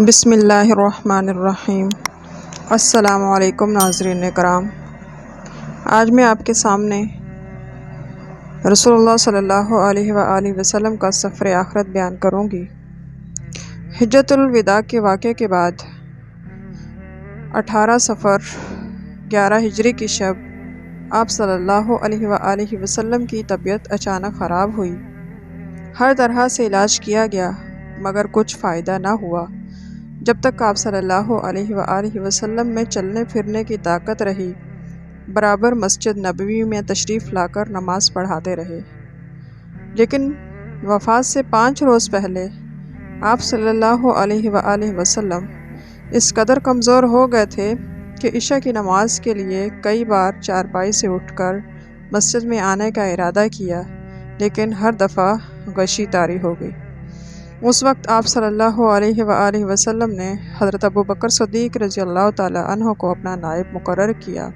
بسم اللہ الرحمن الرحیم۔ السلام علیکم ناظرین کرام، آج میں آپ کے سامنے رسول اللہ صلی اللہ علیہ وآلہ وسلم کا سفر آخرت بیان کروں گی۔ حجۃ الوداع کے واقعے کے بعد 18 صفر 11 ہجری کی شب آپ صلی اللہ علیہ وآلہ وسلم کی طبیعت اچانک خراب ہوئی۔ ہر طرح سے علاج کیا گیا مگر کچھ فائدہ نہ ہوا۔ جب تک آپ صلی اللہ علیہ وآلہ وسلم میں چلنے پھرنے کی طاقت رہی، برابر مسجد نبوی میں تشریف لا کر نماز پڑھاتے رہے۔ لیکن وفات سے 5 روز پہلے آپ صلی اللہ علیہ وآلہ وسلم اس قدر کمزور ہو گئے تھے کہ عشاء کی نماز کے لیے کئی بار چارپائی سے اٹھ کر مسجد میں آنے کا ارادہ کیا، لیکن ہر دفعہ غشی طاری ہو گئی۔ اس وقت آپ صلی اللہ علیہ وآلہ وسلم نے حضرت ابوبکر صدیق رضی اللہ تعالیٰ عنہ کو اپنا نائب مقرر کیا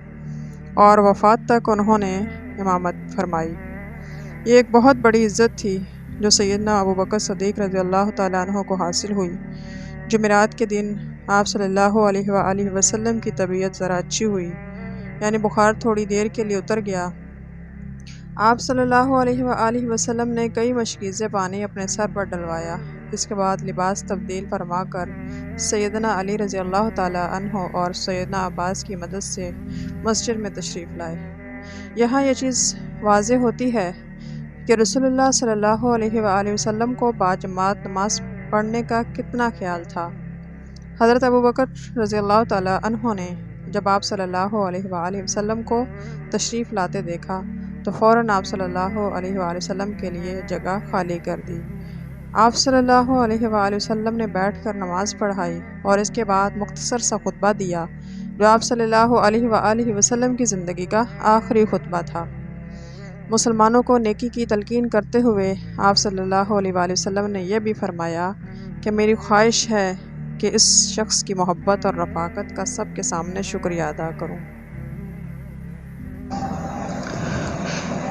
اور وفات تک انہوں نے امامت فرمائی۔ یہ ایک بہت بڑی عزت تھی جو سیدنا ابوبکر صدیق رضی اللہ تعالیٰ عنہ کو حاصل ہوئی۔ جمعرات کے دن آپ صلی اللہ علیہ وآلہ وسلم کی طبیعت ذرا اچھی ہوئی، یعنی بخار تھوڑی دیر کے لیے اتر گیا۔ آپ صلی اللہ علیہ وآلہ وسلم نے کئی مشکیزیں پانی اپنے سر پر ڈلوایا۔ اس کے بعد لباس تبدیل فرما کر سیدنا علی رضی اللہ تعالیٰ عنہ اور سیدنا عباس کی مدد سے مسجد میں تشریف لائے۔ یہاں یہ چیز واضح ہوتی ہے کہ رسول اللہ صلی اللہ علیہ وآلہ وسلم کو باجماعت نماز پڑھنے کا کتنا خیال تھا۔ حضرت ابوبکر رضی اللہ تعالیٰ عنہ نے جب آپ صلی اللہ علیہ وآلہ وسلم کو تشریف لاتے دیکھا تو فوراً آپ صلی اللہ علیہ وآلہ وسلم کے لیے جگہ خالی کر دی۔ آپ صلی اللہ علیہ وآلہ وسلم نے بیٹھ کر نماز پڑھائی اور اس کے بعد مختصر سا خطبہ دیا جو آپ صلی اللہ علیہ وآلہ وسلم کی زندگی کا آخری خطبہ تھا۔ مسلمانوں کو نیکی کی تلقین کرتے ہوئے آپ صلی اللہ علیہ وآلہ وسلم نے یہ بھی فرمایا کہ میری خواہش ہے کہ اس شخص کی محبت اور رفاقت کا سب کے سامنے شکریہ ادا کروں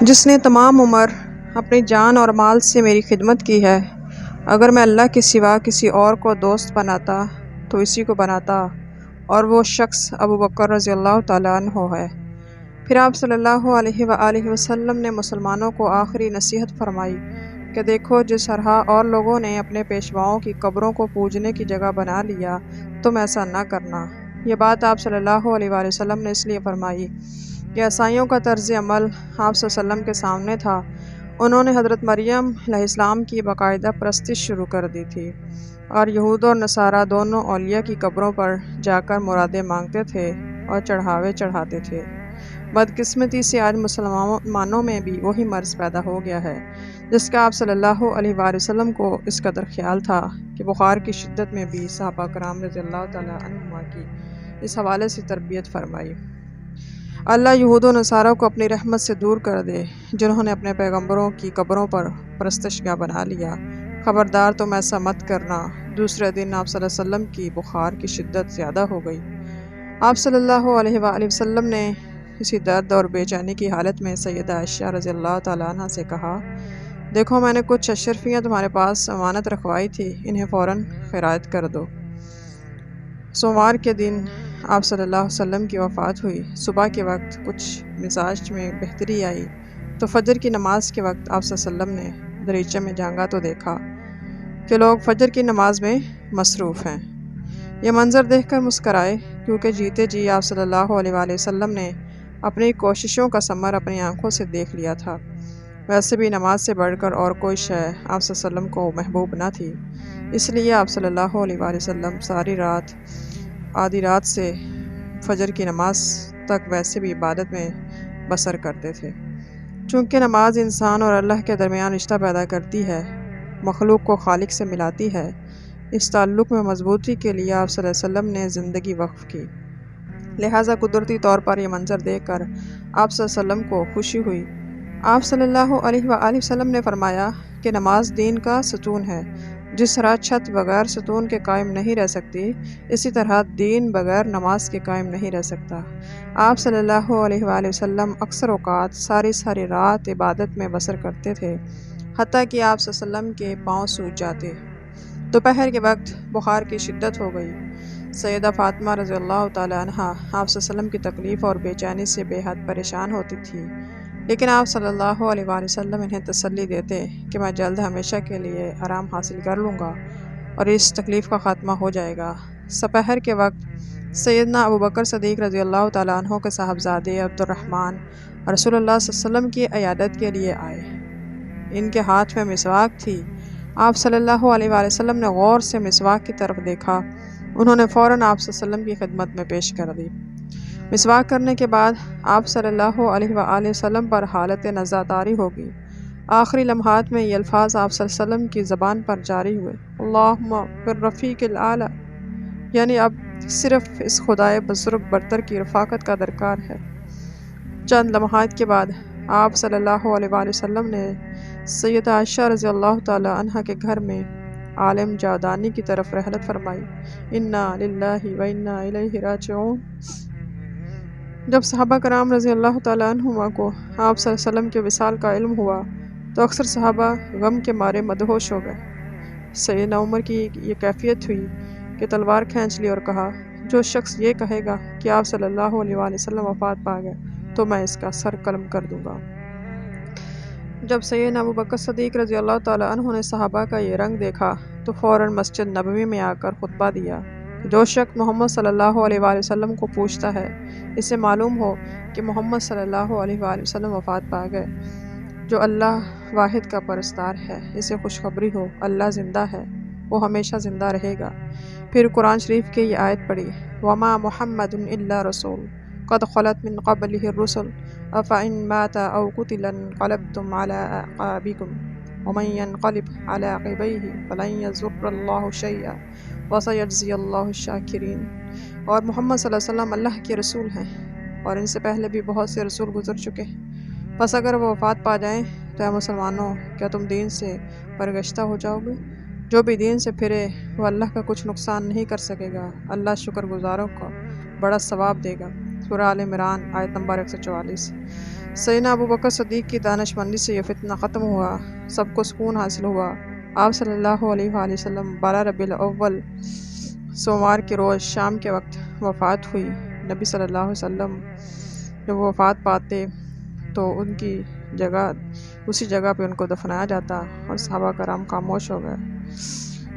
جس نے تمام عمر اپنی جان اور مال سے میری خدمت کی ہے۔ اگر میں اللہ کے سوا کسی اور کو دوست بناتا تو اسی کو بناتا، اور وہ شخص ابوبکر رضی اللہ تعالیٰ عنہ ہے۔ پھر آپ صلی اللہ علیہ وآلہ وسلم نے مسلمانوں کو آخری نصیحت فرمائی کہ دیکھو، جس طرح اور لوگوں نے اپنے پیشواؤں کی قبروں کو پوجنے کی جگہ بنا لیا، تم ایسا نہ کرنا۔ یہ بات آپ صلی اللہ علیہ وآلہ وسلم نے اس لیے فرمائی کہ عیسائیوں کا طرز عمل آپ صلی اللہ علیہ وسلم کے سامنے تھا۔ انہوں نے حضرت مریم علیہ السلام کی باقاعدہ پرستش شروع کر دی تھی، اور یہود اور نصارہ دونوں اولیاء کی قبروں پر جا کر مرادیں مانگتے تھے اور چڑھاوے چڑھاتے تھے۔ بدقسمتی سے آج مسلمانوں میں بھی وہی مرض پیدا ہو گیا ہے جس کا آپ صلی اللہ علیہ وآلہ وسلم کو اس قدر خیال تھا کہ بخار کی شدت میں بھی صحابہ کرام رضی اللہ تعالیٰ عنہما کی اس حوالے سے تربیت فرمائی۔ اللہ یہود و نصارہ کو اپنی رحمت سے دور کر دے جنہوں نے اپنے پیغمبروں کی قبروں پر پرستش گاہ بنا لیا۔ خبردار تم ایسا مت کرنا۔ دوسرے دن آپ صلی اللہ علیہ وسلم کی بخار کی شدت زیادہ ہو گئی۔ آپ صلی اللہ علیہ وآلہ وسلم نے اسی درد اور بے چینی کی حالت میں سیدہ عائشہ رضی اللہ تعالیٰ عنہ سے کہا، دیکھو، میں نے کچھ اشرفیاں تمہارے پاس امانت رکھوائی تھی، انہیں فوراً خیرات کر دو۔ سوموار کے دن آپ صلی اللہ علیہ وسلم کی وفات ہوئی۔ صبح کے وقت کچھ مزاج میں بہتری آئی تو فجر کی نماز کے وقت آپ صلی اللہ علیہ وسلم نے دریچے میں جھانکا تو دیکھا کہ لوگ فجر کی نماز میں مصروف ہیں۔ یہ منظر دیکھ کر مسکرائے، کیونکہ جیتے جی آپ صلی اللہ علیہ وآلہ وسلم نے اپنی کوششوں کا ثمر اپنی آنکھوں سے دیکھ لیا تھا۔ ویسے بھی نماز سے بڑھ کر اور کوئی شے آپ صلی اللہ علیہ وسلم کو محبوب نہ تھی، اس لیے آپ صلی اللہ علیہ وآلہ وسلم ساری رات، آدھی رات سے فجر کی نماز تک ویسے بھی عبادت میں بسر کرتے تھے۔ چونکہ نماز انسان اور اللہ کے درمیان رشتہ پیدا کرتی ہے، مخلوق کو خالق سے ملاتی ہے، اس تعلق میں مضبوطی کے لیے آپ صلی اللہ علیہ وسلم نے زندگی وقف کی۔ لہٰذا قدرتی طور پر یہ منظر دیکھ کر آپ صلی اللہ علیہ وسلم کو خوشی ہوئی۔ آپ صلی اللہ علیہ وآلہ وسلم نے فرمایا کہ نماز دین کا ستون ہے۔ جس طرح چھت بغیر ستون کے قائم نہیں رہ سکتی، اسی طرح دین بغیر نماز کے قائم نہیں رہ سکتا۔ آپ صلی اللہ علیہ وآلہ وسلم اکثر اوقات ساری رات عبادت میں بسر کرتے تھے، حتیٰ کہ آپ صلی اللہ علیہ وسلم کے پاؤں سوج جاتے۔ دوپہر کے وقت بخار کی شدت ہو گئی۔ سیدہ فاطمہ رضی اللہ تعالی عنہ آپ صلی اللہ علیہ وسلم کی تکلیف اور بے چینی سے بے حد پریشان ہوتی تھی، لیکن آپ صلی اللہ علیہ وآلہ وسلم انہیں تسلی دیتے کہ میں جلد ہمیشہ کے لیے آرام حاصل کر لوں گا اور اس تکلیف کا خاتمہ ہو جائے گا۔ سپہر کے وقت سیدنا ابوبکر صدیق رضی اللہ تعالیٰ عنہ کے صاحبزادے عبد الرحمن رسول اللہ صلی اللہ علیہ وسلم کی عیادت کے لیے آئے۔ ان کے ہاتھ میں مسواک تھی۔ آپ صلی اللہ علیہ وآلہ وسلم نے غور سے مسواک کی طرف دیکھا۔ انہوں نے فوراً آپ صلی اللہ علیہ وسلم کی خدمت میں پیش کر دی۔ مسواک کرنے کے بعد آپ صلی اللہ علیہ وآلہ وسلم پر حالت نزع طاری ہوگی۔ آخری لمحات میں یہ الفاظ آپ صلی اللہ علیہ وسلم کی زبان پر جاری ہوئے، اللہم بالرفیق الاعلی، یعنی اب صرف اس خدائے بزرگ برتر کی رفاقت کا درکار ہے۔ چند لمحات کے بعد آپ صلی اللہ علیہ وآلہ وسلم نے سیدہ عائشہ رضی اللہ تعالی عنہ کے گھر میں عالم جاودانی کی طرف رحلت فرمائی۔ انا للہ و انا الیہ راجعون۔ جب صحابہ کرام رضی اللہ تعالی عنہما کو آپ صلی اللہ علیہ وسلم کے وصال کا علم ہوا تو اکثر صحابہ غم کے مارے مدہوش ہو گئے۔ سیدنا عمر کی یہ کیفیت ہوئی کہ تلوار کھینچ لی اور کہا، جو شخص یہ کہے گا کہ آپ صلی اللہ علیہ وآلہ وسلم وفات پا گئے تو میں اس کا سر قلم کر دوں گا۔ جب سیدنا ابوبکر صدیق رضی اللہ تعالی عنہ نے صحابہ کا یہ رنگ دیکھا تو فوراً مسجد نبوی میں آ کر خطبہ دیا، جو شخص محمد صلی اللہ علیہ وآلہ وسلم کو پوچھتا ہے، اسے معلوم ہو کہ محمد صلی اللہ علیہ وآلہ وسلم وفات پا گئے۔ جو اللہ واحد کا پرستار ہے، اسے خوشخبری ہو، اللہ زندہ ہے، وہ ہمیشہ زندہ رہے گا۔ پھر قرآن شریف کی یہ آیت پڑھی، وَمَا مُحَمَّدٌ إِلَّا رَسُولٌ قَدْ خَلَتْ مِن قَبْلِهِ الرُّسُلُ أَفَإِن مَاتَ أَوْ قُتِلَ انقلبتم عَلَىٰ أَعْقَابِكُمْ وَمَن يَنقلب عَلَىٰ عَقِبَيْهِ فَلَن يَضُرَّ اللَّهَ شَيْئًا وَسَيَجْزِيَ اللَّهُ الشَّاكِرِينَ۔ اور محمد صلی اللہ علیہ وسلم اللہ کے رسول ہیں اور ان سے پہلے بھی بہت سے رسول گزر چکے ہیں، بس اگر وہ وفات پا جائیں تو اے مسلمانوں، کیا تم دین سے برگشتہ ہو جاؤ گے؟ جو بھی دین سے پھرے وہ اللہ کا کچھ نقصان نہیں کر سکے گا، اللہ شکر گزاروں کو بڑا ثواب دے گا۔ سورہ آل عمران آیت نمبر 144۔ سیدنا ابوبکر صدیق کی دانش مندی سے یہ فتنہ ختم ہوا، سب کو سکون حاصل ہوا۔ آپ صلی اللہ علیہ وآلہ وسلم 12 ربیع الاول سوموار کے روز شام کے وقت وفات ہوئی۔ نبی صلی اللہ علیہ وسلم جب وہ وفات پاتے تو ان کی جگہ اسی جگہ پہ ان کو دفنایا جاتا اور صحابہ کرام خاموش ہو گئے۔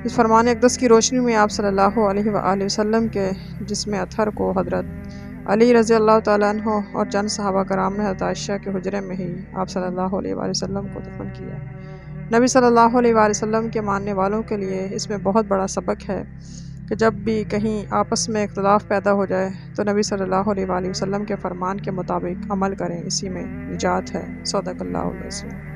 اس فرمان اقدس کی روشنی میں آپ صلی اللہ علیہ وآلہ وسلم کے جسم اطہر کو حضرت علی رضی اللہ تعالیٰ عنہ اور چند صحابہ کرام نے حضرت عائشہ کے حجرے میں ہی آپ صلی اللہ علیہ وآلہ وسلم کو دفن کیا۔ نبی صلی اللہ علیہ وآلہ وسلم کے ماننے والوں کے لیے اس میں بہت بڑا سبق ہے کہ جب بھی کہیں آپس میں اختلاف پیدا ہو جائے تو نبی صلی اللہ علیہ وآلہ وسلم کے فرمان کے مطابق عمل کریں، اسی میں نجات ہے۔ صدق اللہ العظیم۔